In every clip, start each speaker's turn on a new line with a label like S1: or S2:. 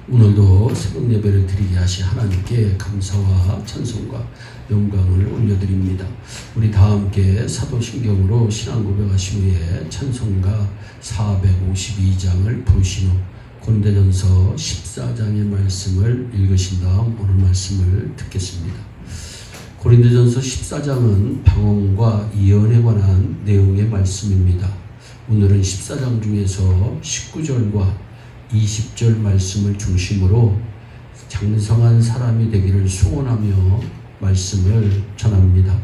S1: 오늘도 새벽 예배를 드리게 하신 하나님께 감사와 찬송과 영광을 올려드립니다. 우리 다 함께 사도신경으로 신앙 고백하신 후에 찬송가 452장을 부르신 후 고린도전서 14장의 말씀을 읽으신 다음 오늘 말씀을 듣겠습니다. 고린도전서 14장은 방언과 예언에 관한 내용의 말씀입니다. 오늘은 14장 중에서 19절과 20절 말씀을 중심으로 장성한 사람이 되기를 소원하며 말씀을 전합니다.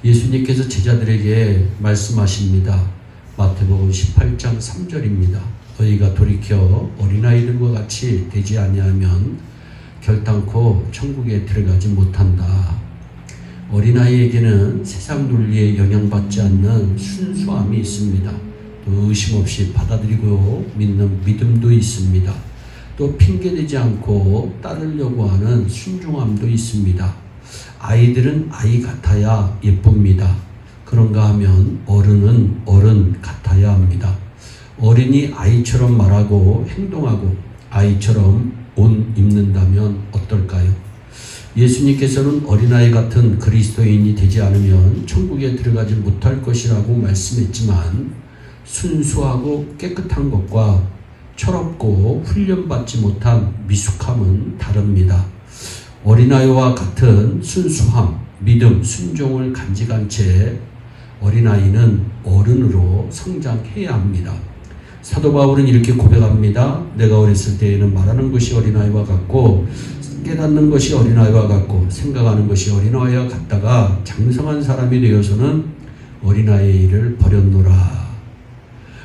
S1: 예수님께서 제자들에게 말씀하십니다. 마태복음 18장 3절입니다. 너희가 돌이켜 어린아이들과 같이 되지 아니하면 결단코 천국에 들어가지 못한다. 어린아이에게는 세상 논리에 영향받지 않는 순수함이 있습니다. 또 의심 없이 받아들이고 믿는 믿음도 있습니다. 또 핑계대지 않고 따르려고 하는 순종함도 있습니다. 아이들은 아이 같아야 예쁩니다. 그런가 하면 어른은 어른 같아야 합니다. 어린이 아이처럼 말하고 행동하고 아이처럼 옷 입는다면 어떨까요? 예수님께서는 어린아이 같은 그리스도인이 되지 않으면 천국에 들어가지 못할 것이라고 말씀했지만 순수하고 깨끗한 것과 철없고 훈련받지 못한 미숙함은 다릅니다. 어린아이와 같은 순수함, 믿음, 순종을 간직한 채 어린아이는 어른으로 성장해야 합니다. 사도 바울은 이렇게 고백합니다. 내가 어렸을 때에는 말하는 것이 어린아이와 같고 깨닫는 것이 어린아이와 같고 생각하는 것이 어린아이와 같다가 장성한 사람이 되어서는 어린아이의 일을 버렸노라.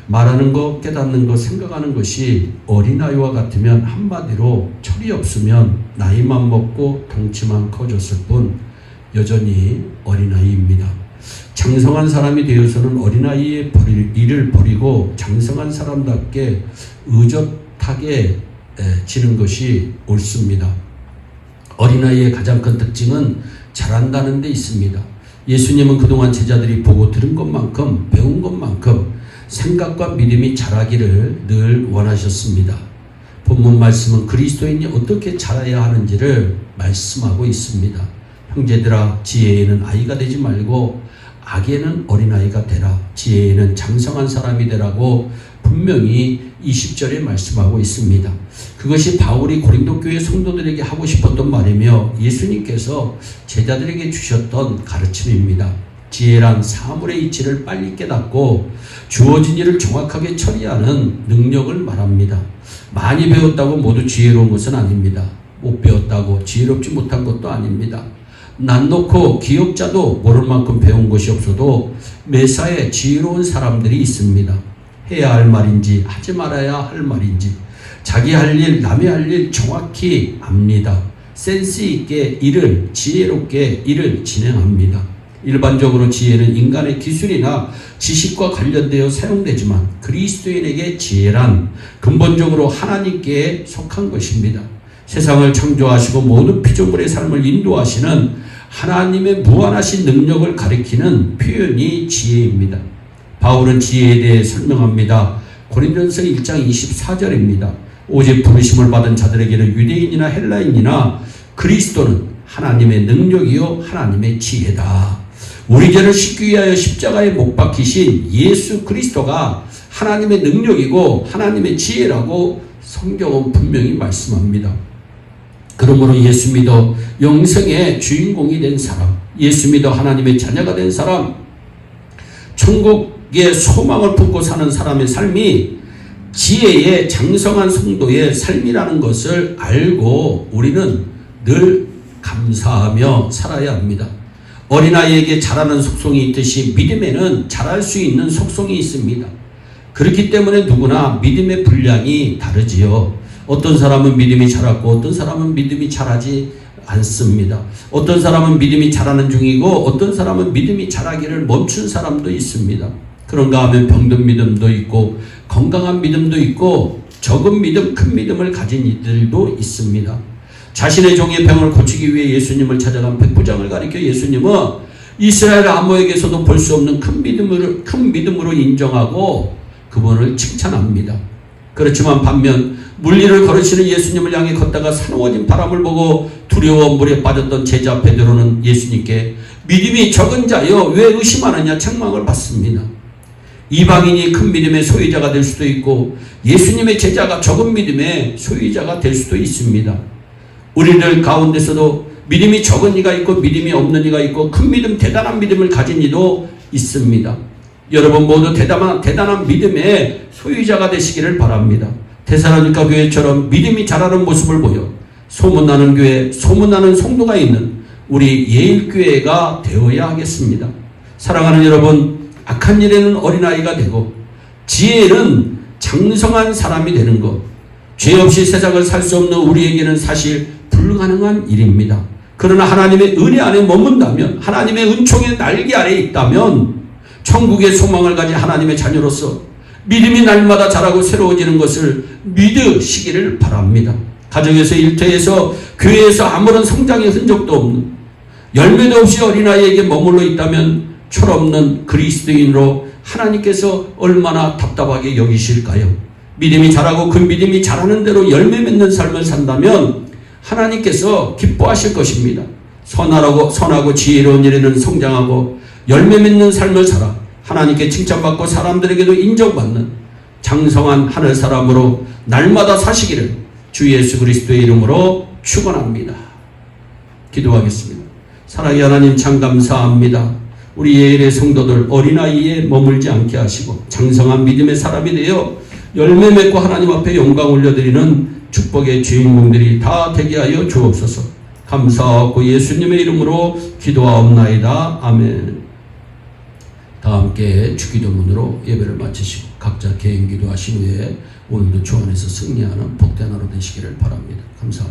S1: 말하는 것, 깨닫는 것, 생각하는 것이 어린아이와 같으면 한마디로 철이 없으면 나이만 먹고 덩치만 커졌을 뿐 여전히 어린아이입니다. 장성한 사람이 되어서는 어린아이의 일을 버리고 장성한 사람답게 의젓하게 지는 것이 옳습니다. 어린아이의 가장 큰 특징은 잘한다는 데 있습니다. 예수님은 그동안 제자들이 보고 들은 것만큼 배운 것만큼 생각과 믿음이 자라기를 늘 원하셨습니다. 본문 말씀은 그리스도인이 어떻게 자라야 하는지를 말씀하고 있습니다. 형제들아, 지혜에는 아이가 되지 말고 악에는 어린아이가 되라. 지혜에는 장성한 사람이 되라고 분명히 20절에 말씀하고 있습니다. 그것이 바울이 고린도 교회 성도들에게 하고 싶었던 말이며 예수님께서 제자들에게 주셨던 가르침입니다. 지혜란 사물의 이치를 빨리 깨닫고 주어진 일을 정확하게 처리하는 능력을 말합니다. 많이 배웠다고 모두 지혜로운 것은 아닙니다. 못 배웠다고 지혜롭지 못한 것도 아닙니다. 난 놓고 기억자도 모를 만큼 배운 것이 없어도 매사에 지혜로운 사람들이 있습니다. 해야 할 말인지 하지 말아야 할 말인지 자기 할 일, 남의 할 일 정확히 압니다. 센스 있게 일을, 지혜롭게 일을 진행합니다. 일반적으로 지혜는 인간의 기술이나 지식과 관련되어 사용되지만 그리스도인에게 지혜란 근본적으로 하나님께 속한 것입니다. 세상을 창조하시고 모든 피조물의 삶을 인도하시는 하나님의 무한하신 능력을 가리키는 표현이 지혜입니다. 바울은 지혜에 대해 설명합니다. 고린도전서 1장 24절입니다. 오직 부르심을 받은 자들에게는 유대인이나 헬라인이나 그리스도는 하나님의 능력이요 하나님의 지혜다. 우리 죄를 씻기 위하여 십자가에 못 박히신 예수 그리스도가 하나님의 능력이고 하나님의 지혜라고 성경은 분명히 말씀합니다. 그러므로 예수 믿어 영생의 주인공이 된 사람, 예수 믿어 하나님의 자녀가 된 사람, 천국의 소망을 품고 사는 사람의 삶이 지혜의 장성한 성도의 삶이라는 것을 알고 우리는 늘 감사하며 살아야 합니다. 어린아이에게 자라는 속성이 있듯이 믿음에는 자랄 수 있는 속성이 있습니다. 그렇기 때문에 누구나 믿음의 분량이 다르지요. 어떤 사람은 믿음이 자랐고 어떤 사람은 믿음이 자라지 않습니다. 어떤 사람은 믿음이 자라는 중이고 어떤 사람은 믿음이 자라기를 멈춘 사람도 있습니다. 그런가 하면 병든 믿음도 있고 건강한 믿음도 있고 적은 믿음, 큰 믿음을 가진 이들도 있습니다. 자신의 종의 병을 고치기 위해 예수님을 찾아간 백부장을 가리켜 예수님은 이스라엘 아무에게서도 볼 수 없는 큰 믿음으로 인정하고 그분을 칭찬합니다. 그렇지만 반면 물리를 걸으시는 예수님을 향해 걷다가 사나워진 바람을 보고 두려워 물에 빠졌던 제자 베드로는 예수님께 믿음이 적은 자여 왜 의심하느냐 책망을 받습니다. 이방인이 큰 믿음의 소유자가 될 수도 있고 예수님의 제자가 적은 믿음의 소유자가 될 수도 있습니다. 우리들 가운데서도 믿음이 적은 이가 있고 믿음이 없는 이가 있고 큰 믿음, 대단한 믿음을 가진 이도 있습니다. 여러분 모두 대단한 믿음의 소유자가 되시기를 바랍니다. 데살로니가 교회처럼 믿음이 자라는 모습을 보여 소문나는 교회, 소문나는 성도가 있는 우리 예일교회가 되어야 하겠습니다. 사랑하는 여러분, 악한 일에는 어린아이가 되고 지혜는 장성한 사람이 되는 것, 죄 없이 세상을 살 수 없는 우리에게는 사실 불가능한 일입니다. 그러나 하나님의 은혜 안에 머문다면, 하나님의 은총의 날개 아래 있다면 천국의 소망을 가진 하나님의 자녀로서 믿음이 날마다 자라고 새로워지는 것을 믿으시기를 바랍니다. 가정에서, 일터에서, 교회에서 아무런 성장의 흔적도 없는, 열매도 없이 어린아이에게 머물러 있다면 철없는 그리스도인으로 하나님께서 얼마나 답답하게 여기실까요? 믿음이 자라고 그 믿음이 자라는 대로 열매 맺는 삶을 산다면 하나님께서 기뻐하실 것입니다. 선하고 지혜로운 일에는 성장하고 열매 맺는 삶을 살아 하나님께 칭찬받고 사람들에게도 인정받는 장성한 하늘 사람으로 날마다 사시기를 주 예수 그리스도의 이름으로 축원합니다. 기도하겠습니다. 사랑의 하나님 참 감사합니다. 우리 예일의 성도들 어린아이에 머물지 않게 하시고 장성한 믿음의 사람이 되어 열매 맺고 하나님 앞에 영광 올려드리는 축복의 주인공들이 다 되게 하여 주옵소서. 감사하고 예수님의 이름으로 기도하옵나이다. 아멘. 다 함께 주기도문으로 예배를 마치시고 각자 개인 기도하신 후에 오늘도 주 안에서 승리하는 복된 하루 되시기를 바랍니다. 감사합니다.